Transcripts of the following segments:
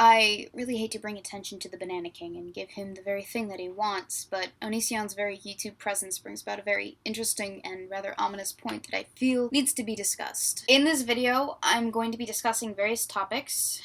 I really hate to bring attention to the Banana King and give him the very thing that he wants, but Onision's very YouTube presence brings about a very interesting and rather ominous point that I feel needs to be discussed. In this video, I'm going to be discussing various topics,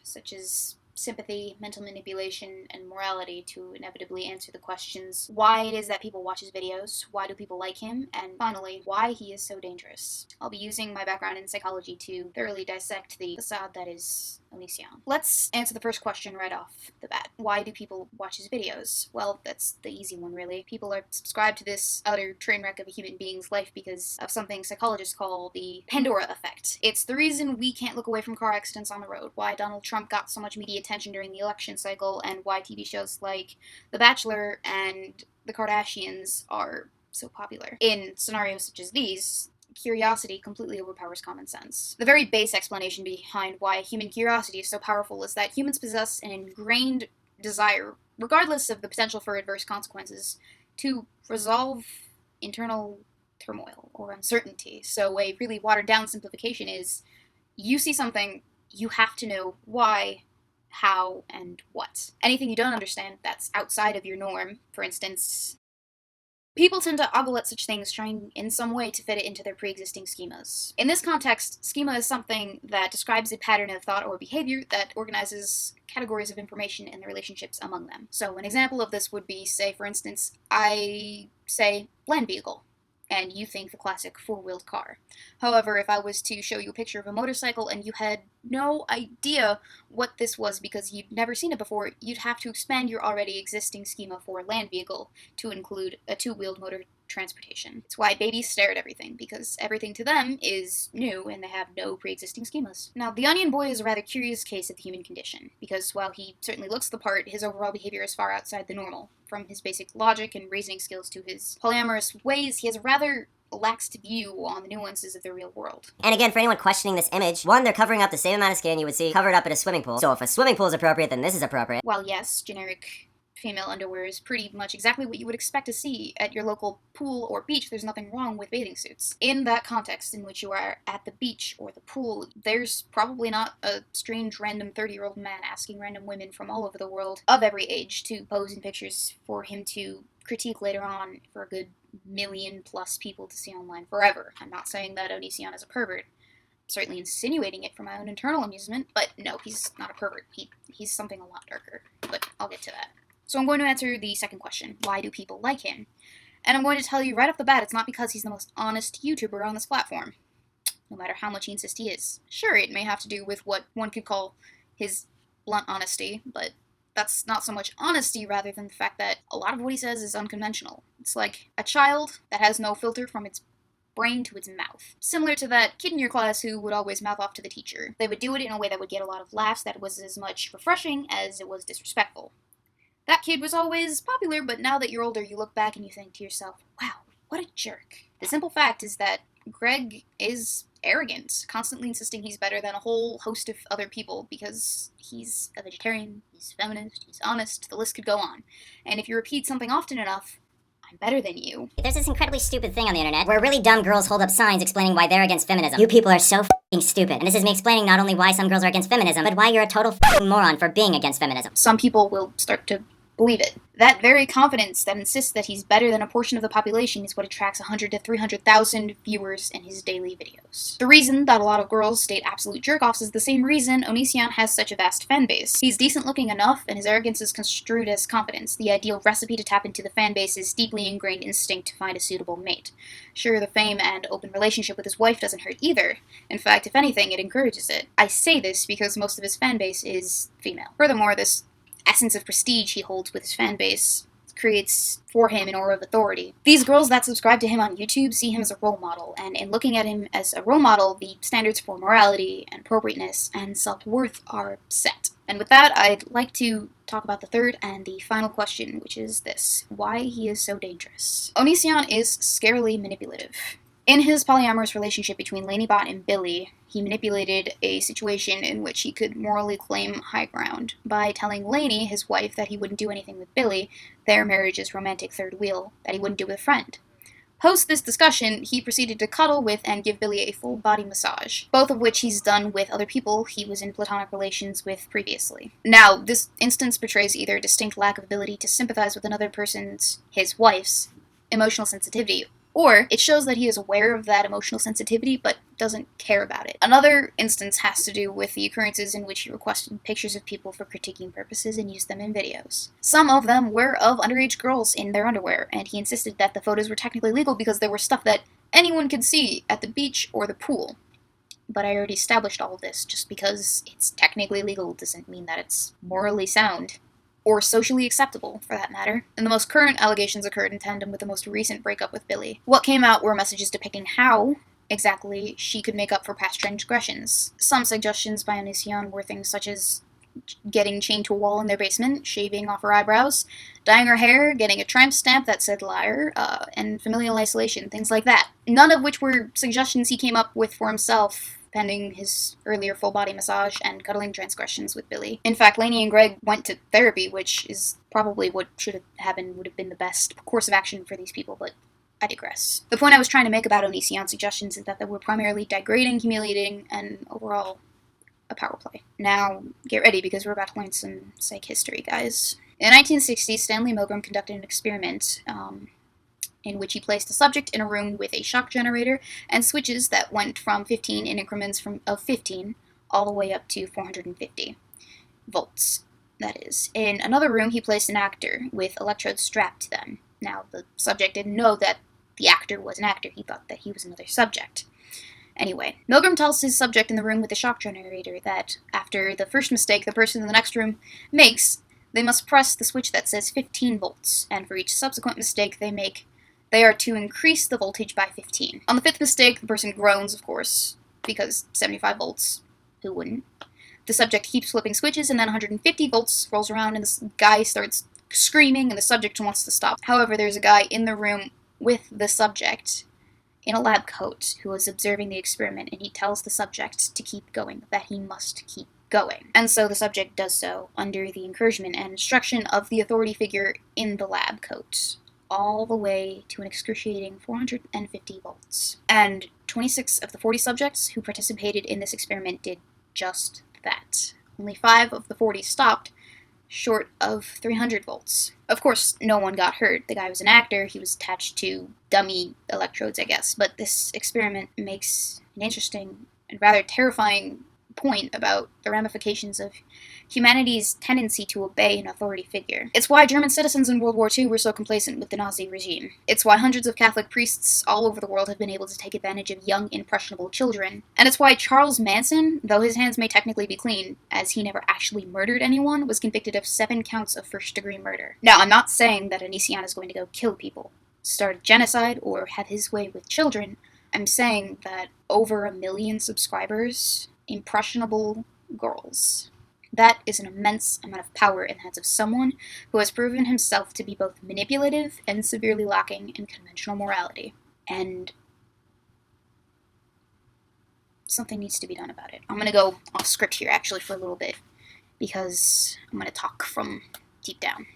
such as sympathy, mental manipulation, and morality to inevitably answer the questions why it is that people watch his videos, why do people like him, and finally, why he is so dangerous. I'll be using my background in psychology to thoroughly dissect the facade that is Onision. Let's answer the first question right off the bat. Why do people watch his videos? Well, that's the easy one, really. People are subscribed to this utter train wreck of a human being's life because of something psychologists call the Pandora effect. It's the reason we can't look away from car accidents on the road, why Donald Trump got so much media attention during the election cycle, and why TV shows like The Bachelor and The Kardashians are so popular. In scenarios such as these, curiosity completely overpowers common sense. The very base explanation behind why human curiosity is so powerful is that humans possess an ingrained desire, regardless of the potential for adverse consequences, to resolve internal turmoil or uncertainty. So a really watered down simplification is, you see something, you have to know why, how, and what. Anything you don't understand that's outside of your norm, for instance, people tend to ogle at such things, trying in some way to fit it into their pre-existing schemas. In this context, schema is something that describes a pattern of thought or behavior that organizes categories of information and the relationships among them. So an example of this would be, say, for instance, I say land vehicle, and you think the classic four-wheeled car. However, if I was to show you a picture of a motorcycle and you had no idea what this was because you'd never seen it before, you'd have to expand your already existing schema for land vehicle to include a two-wheeled motor transportation. It's why babies stare at everything, because everything to them is new and they have no pre-existing schemas. Now, the Onion Boy is a rather curious case of the human condition, because while he certainly looks the part, his overall behavior is far outside the normal. From his basic logic and reasoning skills to his polyamorous ways, he has a rather lax view on the nuances of the real world. And again, for anyone questioning this image, one, they're covering up the same amount of skin you would see covered up at a swimming pool. So if a swimming pool is appropriate, then this is appropriate. While yes, generic female underwear is pretty much exactly what you would expect to see at your local pool or beach, there's nothing wrong with bathing suits. In that context in which you are at the beach or the pool, there's probably not a strange random 30-year-old man asking random women from all over the world of every age to pose in pictures for him to critique later on for a good million-plus people to see online forever. I'm not saying that Onision is a pervert. I'm certainly insinuating it for my own internal amusement, but no, he's not a pervert. He's something a lot darker, but I'll get to that. So I'm going to answer the second question, why do people like him? And I'm going to tell you right off the bat, it's not because he's the most honest YouTuber on this platform, no matter how much he insists he is. Sure, it may have to do with what one could call his blunt honesty, but that's not so much honesty rather than the fact that a lot of what he says is unconventional. It's like a child that has no filter from its brain to its mouth. Similar to that kid in your class who would always mouth off to the teacher. They would do it in a way that would get a lot of laughs that was as much refreshing as it was disrespectful. That kid was always popular, but now that you're older, you look back and you think to yourself, wow, what a jerk. The simple fact is that Greg is arrogant, constantly insisting he's better than a whole host of other people because he's a vegetarian, he's feminist, he's honest, the list could go on. And if you repeat something often enough, I'm better than you. There's this incredibly stupid thing on the internet where really dumb girls hold up signs explaining why they're against feminism. You people are so f***ing stupid. And this is me explaining not only why some girls are against feminism, but why you're a total f***ing moron for being against feminism. Some people will start to believe it. That very confidence that insists that he's better than a portion of the population is what attracts 100 to 300,000 viewers in his daily videos. The reason that a lot of girls state absolute jerk-offs is the same reason Onision has such a vast fan base. He's decent looking enough, and his arrogance is construed as confidence, the ideal recipe to tap into the fan base's deeply ingrained instinct to find a suitable mate. Sure, the fame and open relationship with his wife doesn't hurt either. In fact, if anything, it encourages it. I say this because most of his fan base is female. Furthermore, this essence of prestige he holds with his fan base creates for him an aura of authority. These girls that subscribe to him on YouTube see him as a role model, and in looking at him as a role model, the standards for morality and appropriateness and self-worth are set. And with that, I'd like to talk about the third and the final question, which is this: why he is so dangerous. Onision is scarily manipulative. In his polyamorous relationship between Lanybot and Billy, he manipulated a situation in which he could morally claim high ground by telling Lainey, his wife, that he wouldn't do anything with Billy, their marriage's romantic third wheel, that he wouldn't do with a friend. Post this discussion, he proceeded to cuddle with and give Billy a full body massage, both of which he's done with other people he was in platonic relations with previously. Now, this instance portrays either a distinct lack of ability to sympathize with another person's, his wife's, emotional sensitivity, or it shows that he is aware of that emotional sensitivity but doesn't care about it. Another instance has to do with the occurrences in which he requested pictures of people for critiquing purposes and used them in videos. Some of them were of underage girls in their underwear, and he insisted that the photos were technically legal because they were stuff that anyone could see at the beach or the pool. But I already established all of this. Just because it's technically legal doesn't mean that it's morally sound. Or socially acceptable, for that matter. And the most current allegations occurred in tandem with the most recent breakup with Billy. What came out were messages depicting how, exactly, she could make up for past transgressions. Some suggestions by Onision were things such as getting chained to a wall in their basement, shaving off her eyebrows, dyeing her hair, getting a tramp stamp that said liar, and familial isolation, things like that. None of which were suggestions he came up with for himself, pending his earlier full-body massage and cuddling transgressions with Billy. In fact, Lainey and Greg went to therapy, which is probably what should have happened, would have been the best course of action for these people, but I digress. The point I was trying to make about Onision's suggestions is that they were primarily degrading, humiliating, and overall a power play. Now, get ready, because we're about to learn some psych history, guys. In the 1960s, Stanley Milgram conducted an experiment, in which he placed the subject in a room with a shock generator and switches that went from 15 in increments of 15 all the way up to 450 volts, that is. In another room, he placed an actor with electrodes strapped to them. Now, the subject didn't know that the actor was an actor. He thought that he was another subject. Anyway, Milgram tells his subject in the room with the shock generator that after the first mistake the person in the next room makes, they must press the switch that says 15 volts, and for each subsequent mistake they make, they are to increase the voltage by 15. On the fifth mistake, the person groans, of course, because 75 volts, who wouldn't? The subject keeps flipping switches, and then 150 volts rolls around, and this guy starts screaming, and the subject wants to stop. However, there's a guy in the room with the subject in a lab coat who is observing the experiment, and he tells the subject to keep going, that he must keep going. And so the subject does so under the encouragement and instruction of the authority figure in the lab coat, all the way to an excruciating 450 volts. And 26 of the 40 subjects who participated in this experiment did just that. Only 5 of the 40 stopped, short of 300 volts. Of course, no one got hurt. The guy was an actor. He was attached to dummy electrodes, I guess. But this experiment makes an interesting and rather terrifying point about the ramifications of humanity's tendency to obey an authority figure. It's why German citizens in World War II were so complacent with the Nazi regime. It's why hundreds of Catholic priests all over the world have been able to take advantage of young, impressionable children. And it's why Charles Manson, though his hands may technically be clean, as he never actually murdered anyone, was convicted of 7 counts of first-degree murder. Now, I'm not saying that Onision is going to go kill people, start a genocide, or have his way with children. I'm saying that over 1 million subscribers, impressionable girls. That is an immense amount of power in the hands of someone who has proven himself to be both manipulative and severely lacking in conventional morality. And something needs to be done about it. I'm going to go off script here, actually, for a little bit, because I'm going to talk from deep down.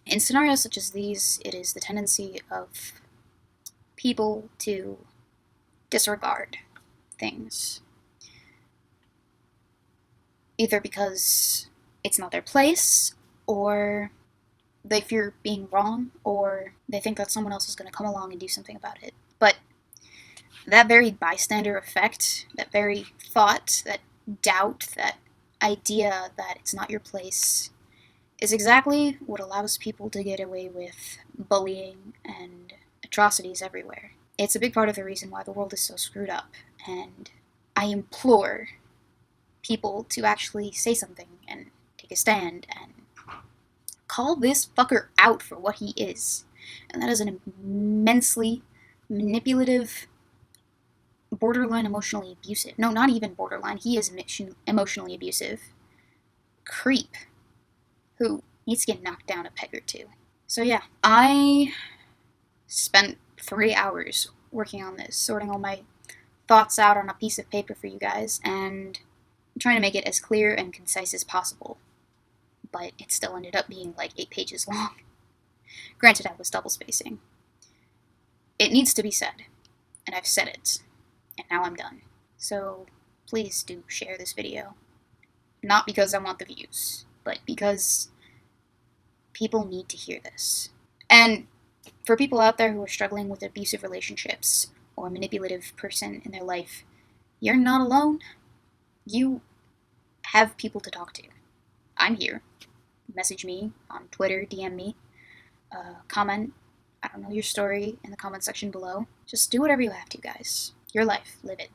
In scenarios such as these, it is the tendency of people to disregard things, either because it's not their place, or they fear being wrong, or they think that someone else is going to come along and do something about it. But that very bystander effect, that very thought, that doubt, that idea that it's not your place, is exactly what allows people to get away with bullying and atrocities everywhere. It's a big part of the reason why the world is so screwed up, and I implore people to actually say something and take a stand and call this fucker out for what he is. And that is an immensely manipulative, borderline emotionally abusive, no, not even borderline, he is emotionally abusive creep who needs to get knocked down a peg or two. So yeah, I spent 3 hours working on this, sorting all my thoughts out on a piece of paper for you guys, and trying to make it as clear and concise as possible, but it still ended up being like 8 pages long. Granted, I was double spacing. it needs to be said, and I've said it, and now I'm done. So please do share this video. Not because I want the views, but because people need to hear this. And for people out there who are struggling with abusive relationships or a manipulative person in their life, you're not alone. You have people to talk to. I'm here. Message me on Twitter, DM me, comment, I don't know, your story in the comment section below. Just do whatever you have to, guys. Your life, live it.